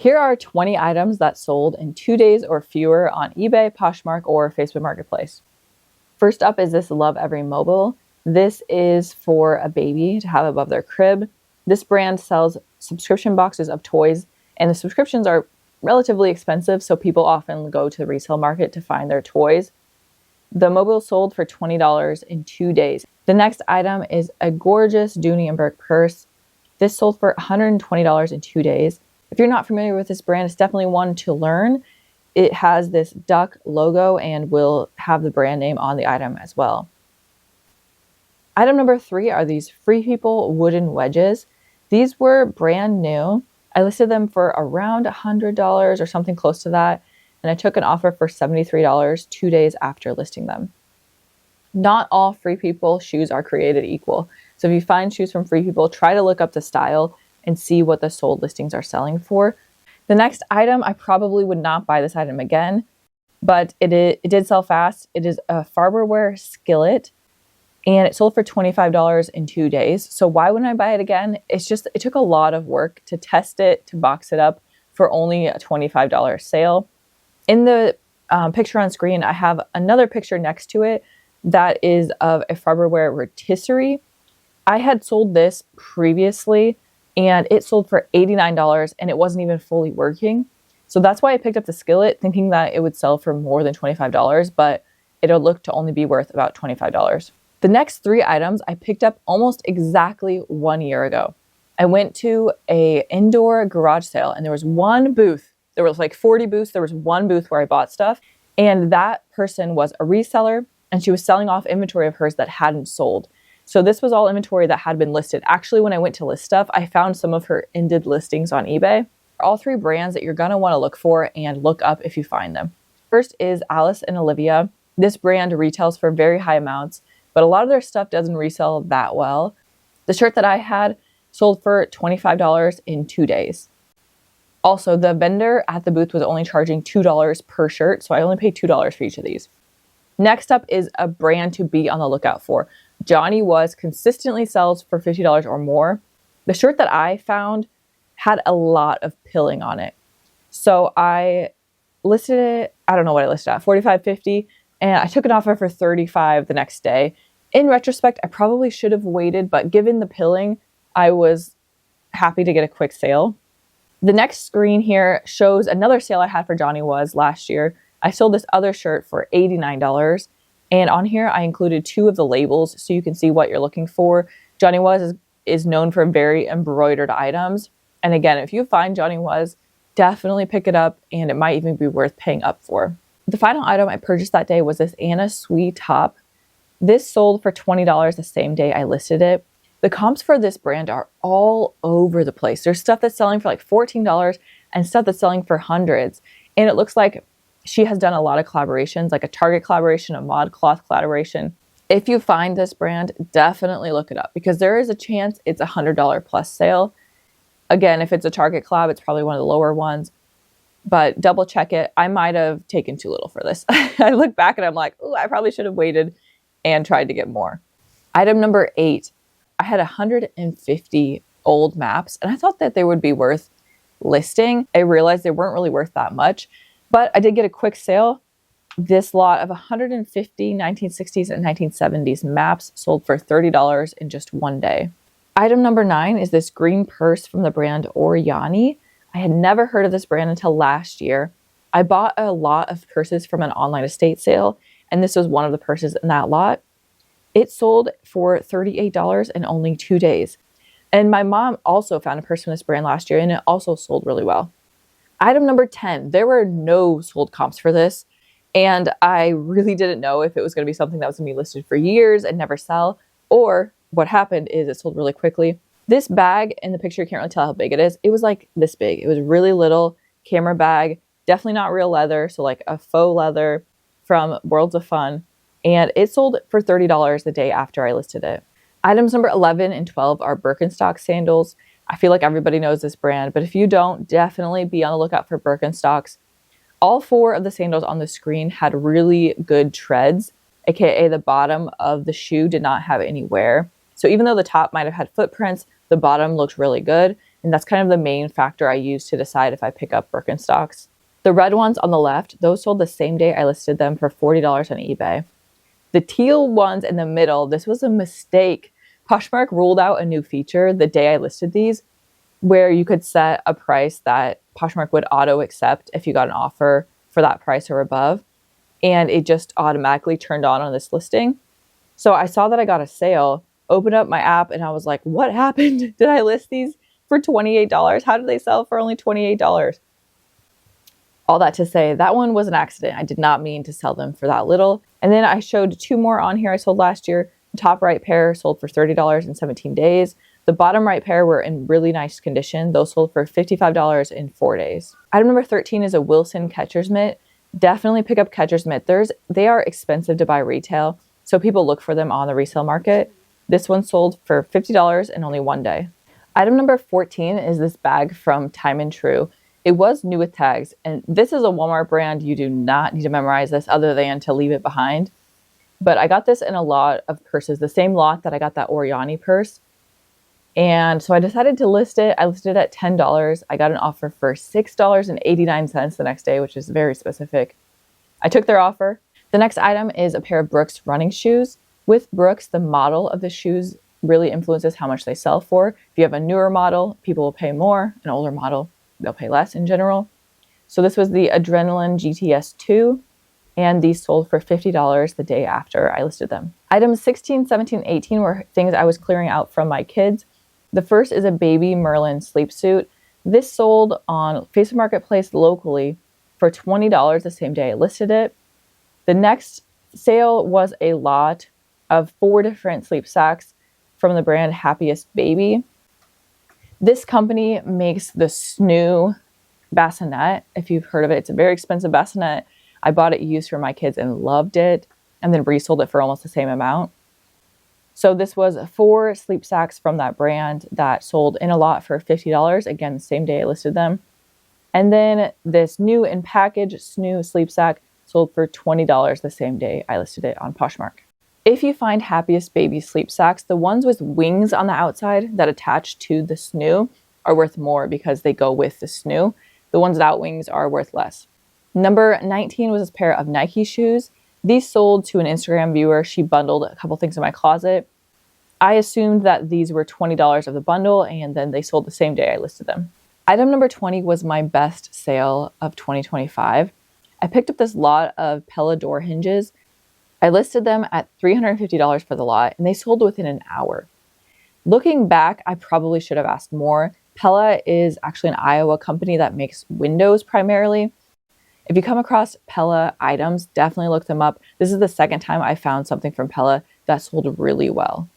Here are 20 items that sold in 2 days or fewer on eBay, Poshmark, or Facebook Marketplace. First up is this Love Every Mobile. This is for a baby to have above their crib. This brand sells subscription boxes of toys, and the subscriptions are relatively expensive, so people often go to the resale market to find their toys. The mobile sold for $20 in 2 days. The next item is a gorgeous Dooney & Burke purse. This sold for $120 in 2 days. If you're not familiar with this brand, it's definitely one to learn. It has this duck logo and will have the brand name on the item as well. Item number 3 are these Free People wooden wedges. These were brand new. I listed them for around $100 or something close to that, and I took an offer for $73 2 days after listing them. Not all Free People shoes are created equal. So if you find shoes from Free People, try to look up the style and see what the sold listings are selling for. The next item, I probably would not buy this item again, but it did sell fast. It is a Farberware skillet, and it sold for $25 in 2 days. So why wouldn't I buy it again? It's just, it took a lot of work to test it, to box it up for only a $25 sale. In the picture on screen, I have another picture next to it that is of a Farberware rotisserie. I had sold this previously, and it sold for $89, and it wasn't even fully working. So that's why I picked up the skillet, thinking that it would sell for more than $25, but it'll look to only be worth about $25. The next 3 items I picked up almost exactly 1 year ago. I went to a indoor garage sale, and there was one booth. There was like 40 booths. There was one booth where I bought stuff, and that person was a reseller, and she was selling off inventory of hers that hadn't sold. So this was all inventory that had been listed. Actually, when I went to list stuff, I found some of her ended listings on eBay. All 3 brands that you're going to want to look for and look up if you find them. First is Alice and Olivia. This brand retails for very high amounts, but a lot of their stuff doesn't resell that well. The shirt that I had sold for $25 in 2 days. Also, the vendor at the booth was only charging $2 per shirt, so I only paid $2 for each of these. Next up is a brand to be on the lookout for. Johnny Was consistently sells for $50 or more. The shirt that I found had a lot of pilling on it. So I listed it, I don't know what I listed at, $45, $50, and I took an offer for $35 the next day. In retrospect, I probably should have waited, but given the pilling, I was happy to get a quick sale. The next screen here shows another sale I had for Johnny Was last year. I sold this other shirt for $89. And on here, I included 2 of the labels so you can see what you're looking for. Johnny Was is known for very embroidered items. And again, if you find Johnny Was, definitely pick it up, and it might even be worth paying up for. The final item I purchased that day was this Anna Sui top. This sold for $20 the same day I listed it. The comps for this brand are all over the place. There's stuff that's selling for like $14 and stuff that's selling for hundreds. And it looks like she has done a lot of collaborations, like a Target collaboration, a ModCloth collaboration. If you find this brand, definitely look it up, because there is a chance it's a $100 plus sale. Again, if it's a Target collab, it's probably one of the lower ones, but double check it. I might have taken too little for this. I look back and I'm like, oh, I probably should have waited and tried to get more. Item number 8, I had 150 old maps, and I thought that they would be worth listing. I realized they weren't really worth that much. But I did get a quick sale. This lot of 150 1960s and 1970s maps sold for $30 in just 1 day. Item number 9 is this green purse from the brand Oriani. I had never heard of this brand until last year. I bought a lot of purses from an online estate sale, and this was one of the purses in that lot. It sold for $38 in only 2 days. And my mom also found a purse from this brand last year, and it also sold really well. Item number 10, there were no sold comps for this, and I really didn't know if it was going to be something that was going to be listed for years and never sell, or what happened is it sold really quickly. This bag in the picture, you can't really tell how big it is. It was like this big. It was really little camera bag, definitely not real leather, so like a faux leather from Worlds of Fun, and it sold for $30 the day after I listed it. Items number 11 and 12 are Birkenstock sandals. I feel like everybody knows this brand, but if you don't, definitely be on the lookout for Birkenstocks. All 4 of the sandals on the screen had really good treads, aka the bottom of the shoe did not have any wear. So even though the top might have had footprints, the bottom looked really good. And that's kind of the main factor I use to decide if I pick up Birkenstocks. The red ones on the left, those sold the same day I listed them for $40 on eBay. The teal ones in the middle, this was a mistake. Poshmark rolled out a new feature the day I listed these, where you could set a price that Poshmark would auto accept if you got an offer for that price or above. And it just automatically turned on this listing. So I saw that I got a sale, opened up my app, and I was like, what happened? Did I list these for $28? How did they sell for only $28? All that to say, that one was an accident. I did not mean to sell them for that little. And then I showed two more on here I sold last year. The top right pair sold for $30 in 17 days. The bottom right pair were in really nice condition. Those sold for $55 in 4 days. Item number 13 is a Wilson catcher's mitt. Definitely pick up catcher's mitt. They are expensive to buy retail, so people look for them on the resale market. This one sold for $50 in only 1 day. Item number 14 is this bag from Time and True. It was new with tags, and this is a Walmart brand. You do not need to memorize this other than to leave it behind. But I got this in a lot of purses, the same lot that I got that Oriani purse. And so I decided to list it. I listed it at $10. I got an offer for $6.89 the next day, which is very specific. I took their offer. The next item is a pair of Brooks running shoes. With Brooks, the model of the shoes really influences how much they sell for. If you have a newer model, people will pay more. An older model, they'll pay less in general. So this was the Adrenaline GTS 2, and these sold for $50 the day after I listed them. Items 16, 17, 18 were things I was clearing out from my kids. The first is a baby Merlin sleep suit. This sold on Facebook Marketplace locally for $20 the same day I listed it. The next sale was a lot of 4 different sleep sacks from the brand Happiest Baby. This company makes the Snoo bassinet. If you've heard of it, it's a very expensive bassinet. I bought it used for my kids and loved it, and then resold it for almost the same amount. So this was 4 sleep sacks from that brand that sold in a lot for $50. Again, the same day I listed them. And then this new in package Snoo sleep sack sold for $20 the same day I listed it on Poshmark. If you find Happiest Baby sleep sacks, the ones with wings on the outside that attach to the Snoo are worth more because they go with the Snoo. The ones without wings are worth less. Number 19 was this pair of Nike shoes. These sold to an Instagram viewer. She bundled a couple things in my closet. I assumed that these were $20 of the bundle, and then they sold the same day I listed them. Item number 20 was my best sale of 2025. I picked up this lot of Pella door hinges. I listed them at $350 for the lot, and they sold within an hour. Looking back, I probably should have asked more. Pella is actually an Iowa company that makes windows primarily. If you come across Pella items, definitely look them up. This is the second time I found something from Pella that sold really well.